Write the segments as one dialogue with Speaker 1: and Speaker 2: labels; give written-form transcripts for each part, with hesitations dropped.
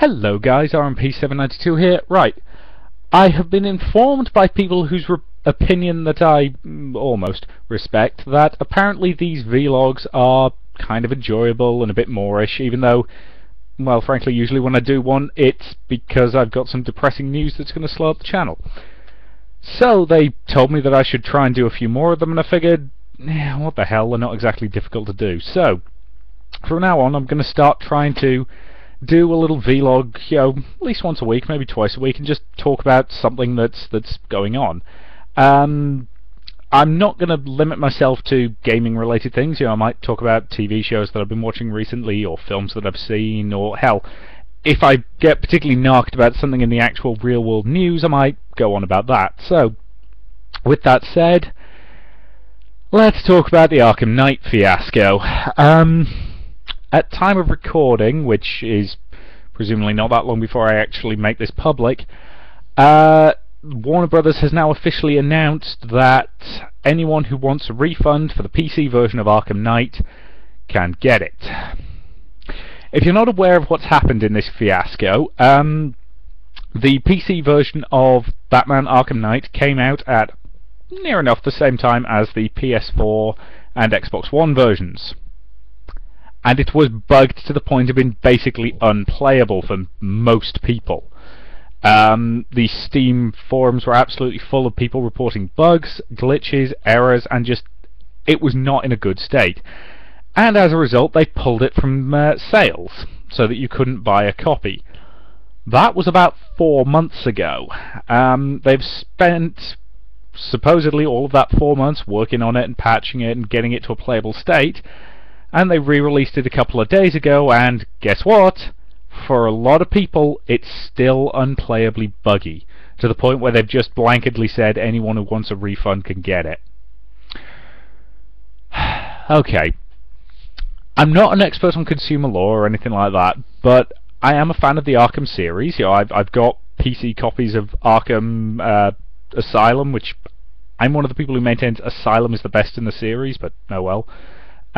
Speaker 1: Hello guys, RMP792 here. Right, I have been informed by people whose opinion that I almost respect that apparently these vlogs are kind of enjoyable and a bit moreish, even though, well, frankly, usually when I do one, it's because I've got some depressing news that's going to slow up the channel. So they told me that I should try and do a few more of them, and I figured, what the hell, they're not exactly difficult to do. So, from now on, I'm going to start trying to do a little vlog, at least once a week, maybe twice a week, and just talk about something that's going on. I'm not going to limit myself to gaming-related things. I might talk about TV shows that I've been watching recently, or films that I've seen, or hell, if I get particularly narked about something in the actual real-world news, I might go on about that. So, with that said, let's talk about the Arkham Knight fiasco. At time of recording, which is presumably not that long before I actually make this public, Warner Brothers has now officially announced that anyone who wants a refund for the PC version of Arkham Knight can get it. If you're not aware of what's happened in this fiasco, the PC version of Batman Arkham Knight came out at near enough the same time as the PS4 and Xbox One versions. And it was bugged to the point of being basically unplayable for most people. The Steam forums were absolutely full of people reporting bugs, glitches, errors, and just, it was not in a good state. And as a result, they pulled it from sales, so that you couldn't buy a copy. That was about 4 months ago. They've spent supposedly all of that 4 months working on it and patching it and getting it to a playable state, and they re-released it a couple of days ago, and guess what? For a lot of people, it's still unplayably buggy, to the point where they've just blanketly said anyone who wants a refund can get it. Okay, I'm not an expert on consumer law or anything like that, but I am a fan of the Arkham series. I've got PC copies of Arkham Asylum, which I'm one of the people who maintains Asylum is the best in the series, but oh well.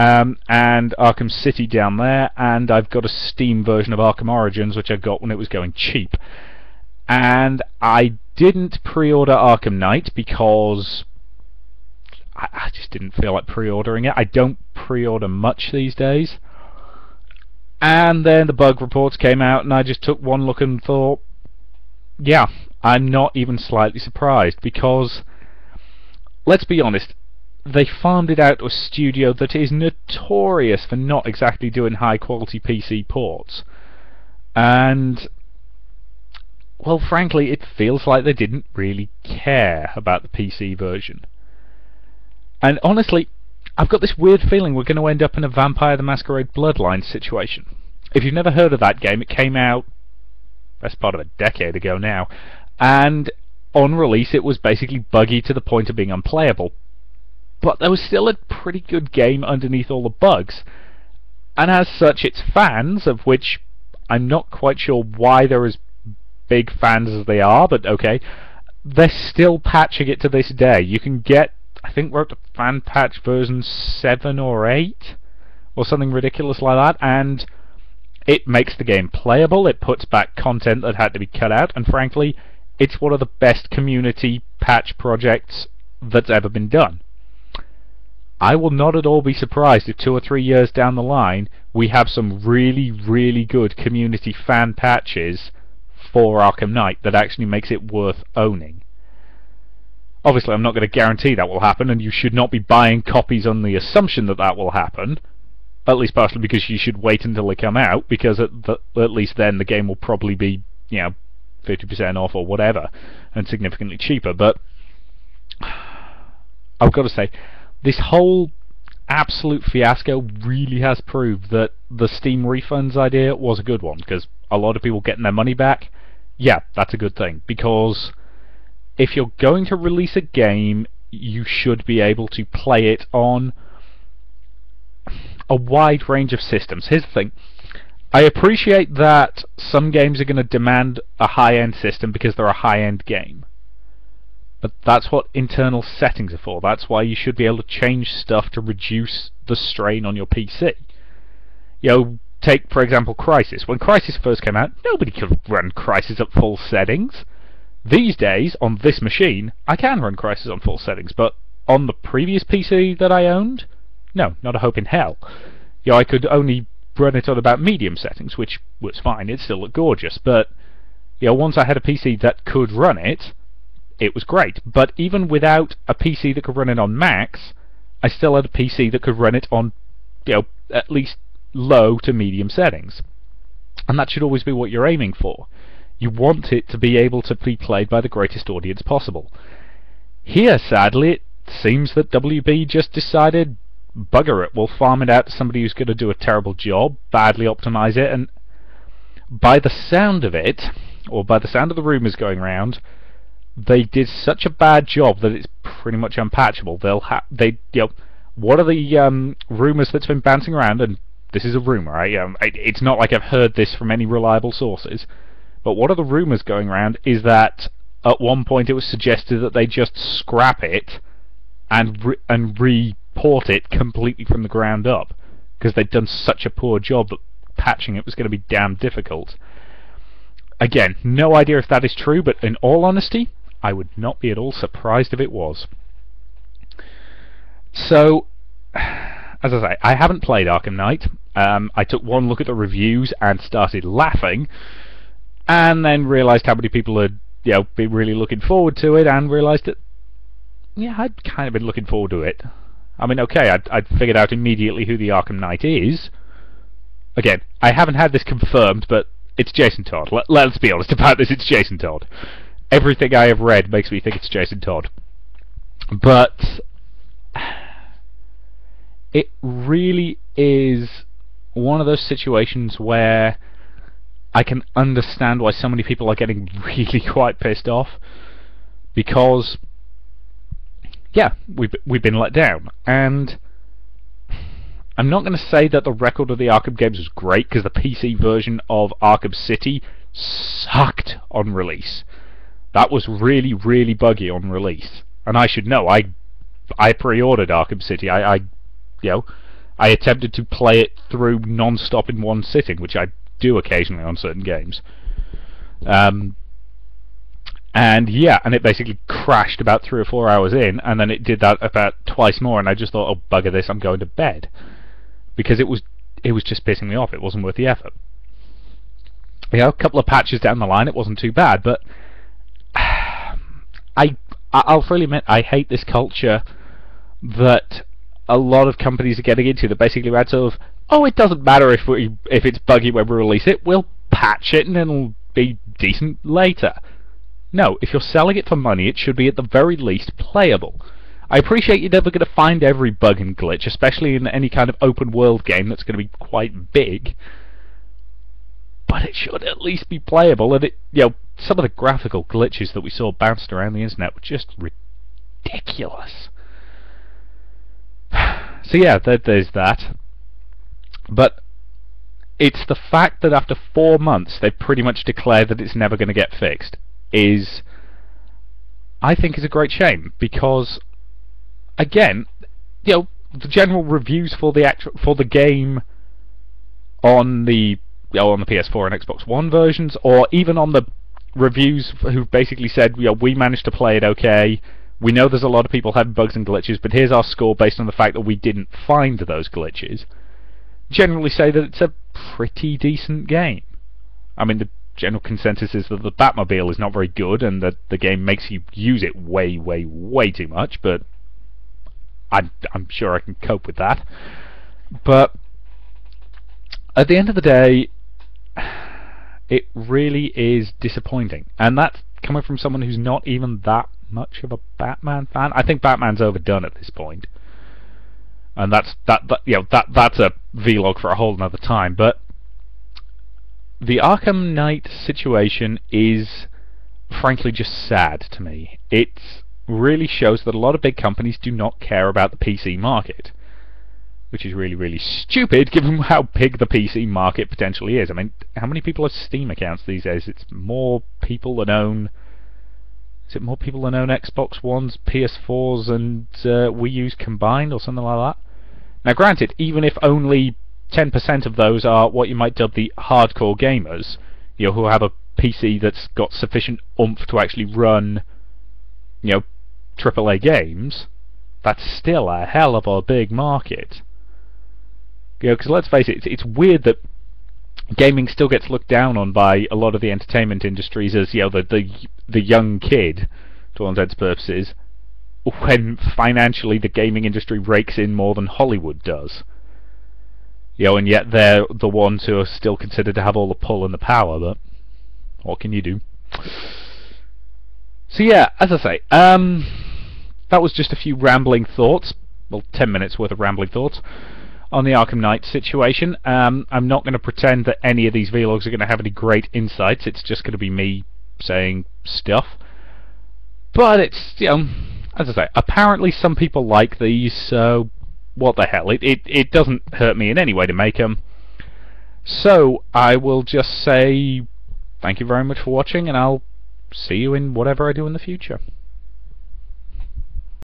Speaker 1: And Arkham City down there, and I've got a Steam version of Arkham Origins, which I got when it was going cheap. And I didn't pre-order Arkham Knight because I just didn't feel like pre-ordering it. I don't pre-order much these days. And then the bug reports came out, and I just took one look and thought, yeah, I'm not even slightly surprised, because, let's be honest, they farmed it out to a studio that is notorious for not exactly doing high-quality PC ports. And, well, frankly, it feels like they didn't really care about the PC version. And honestly, I've got this weird feeling we're going to end up in a Vampire the Masquerade Bloodlines situation. If you've never heard of that game, it came out best part of a decade ago now, and on release it was basically buggy to the point of being unplayable. But there was still a pretty good game underneath all the bugs, and as such its fans, of which I'm not quite sure why they're as big fans as they are, but okay, they're still patching it to this day. You can get, I think we're up to fan patch version 7 or 8 or something ridiculous like that, and it makes the game playable, it puts back content that had to be cut out, and frankly, it's one of the best community patch projects that's ever been done. I will not at all be surprised if 2 or 3 years down the line we have some really, really good community fan patches for Arkham Knight that actually makes it worth owning. Obviously, I'm not going to guarantee that will happen, and you should not be buying copies on the assumption that that will happen, at least partially because you should wait until they come out, because at least then the game will probably be, 50% off or whatever, and significantly cheaper. But I've got to say, this whole absolute fiasco really has proved that the Steam refunds idea was a good one, because a lot of people getting their money back, yeah, that's a good thing, because if you're going to release a game, you should be able to play it on a wide range of systems. Here's the thing, I appreciate that some games are going to demand a high-end system because they're a high-end game. But that's what internal settings are for. That's why you should be able to change stuff to reduce the strain on your PC. take, for example, Crysis. When Crysis first came out, nobody could run Crysis at full settings. These days, on this machine, I can run Crysis on full settings, but on the previous PC that I owned, no, not a hope in hell. You know, I could only run it on about medium settings, which was fine, it still looked gorgeous, but you know, once I had a PC that could run it, it was great. But even without a PC that could run it on max, I still had a PC that could run it on, you know, at least low to medium settings. And that should always be what you're aiming for. You want it to be able to be played by the greatest audience possible. Here, sadly, it seems that WB just decided, bugger it, we'll farm it out to somebody who's going to do a terrible job, badly optimize it, and by the sound of it, or by the sound of the rumours going around, they did such a bad job that it's pretty much unpatchable. What are the rumours that's been bouncing around, and this is a rumour, right? It's not like I've heard this from any reliable sources, but what are the rumours going around is that at one point it was suggested that they just scrap it and report it completely from the ground up, because they'd done such a poor job that patching it was going to be damn difficult. Again, no idea if that is true, but in all honesty, I would not be at all surprised if it was. So, as I say, I haven't played Arkham Knight. I took one look at the reviews and started laughing, and then realised how many people had, you know, been really looking forward to it, and realised that, yeah, I'd kind of been looking forward to it. I mean, okay, I'd figured out immediately who the Arkham Knight is. Again, I haven't had this confirmed, but it's Jason Todd. Let's be honest about this, it's Jason Todd. Everything I have read makes me think it's Jason Todd. But it really is one of those situations where I can understand why so many people are getting really quite pissed off, because yeah, we've been let down. And I'm not going to say that the record of the Arkham games was great, because the PC version of Arkham City sucked on release. That was really, really buggy on release. And I should know, I pre-ordered Arkham City. I attempted to play it through non-stop in one sitting, which I do occasionally on certain games. And it basically crashed about 3 or 4 hours in, and then it did that about twice more, and I just thought, oh, bugger this, I'm going to bed. Because it was just pissing me off, it wasn't worth the effort. You know, a couple of patches down the line, it wasn't too bad, but I'll freely admit, I hate this culture that a lot of companies are getting into, that basically add sort of, oh, it doesn't matter if it's buggy when we release it, we'll patch it and it'll be decent later. No, if you're selling it for money, it should be at the very least playable. I appreciate you're never going to find every bug and glitch, especially in any kind of open world game that's going to be quite big, but it should at least be playable. And some of the graphical glitches that we saw bounced around the internet were just ridiculous. So yeah, there's that. But it's the fact that after 4 months they've pretty much declared that it's never going to get fixed I think is a great shame, because again, the general reviews for the game on the PS4 and Xbox One versions, or even on the reviews who've basically said, we managed to play it okay, we know there's a lot of people having bugs and glitches, but here's our score based on the fact that we didn't find those glitches, generally say that it's a pretty decent game. I mean, the general consensus is that the Batmobile is not very good, and that the game makes you use it way, way, way too much, but I'm sure I can cope with that. But at the end of the day, it really is disappointing, and that's coming from someone who's not even that much of a Batman fan. I think Batman's overdone at this point, and that's a vlog for a whole another time. But the Arkham Knight situation is frankly just sad to me. It really shows that a lot of big companies do not care about the PC market, which is really, really stupid given how big the PC market potentially is. I mean, how many people have Steam accounts these days? It's more people that own... Is it more people that own Xbox Ones, PS4s, and Wii U's combined, or something like that? Now, granted, even if only 10% of those are what you might dub the hardcore gamers, who have a PC that's got sufficient oomph to actually run, AAA games. That's still a hell of a big market. Because let's face it, it's weird that gaming still gets looked down on by a lot of the entertainment industries as the young kid, to all intents and purposes, when financially the gaming industry rakes in more than Hollywood does. And yet they're the ones who are still considered to have all the pull and the power, but what can you do? So yeah, as I say, that was just a few rambling thoughts, well, 10 minutes worth of rambling thoughts, on the Arkham Knight situation. I'm not going to pretend that any of these vlogs are going to have any great insights. It's just going to be me saying stuff. But it's, as I say, apparently some people like these, so what the hell. It doesn't hurt me in any way to make them. So I will just say thank you very much for watching, and I'll see you in whatever I do in the future.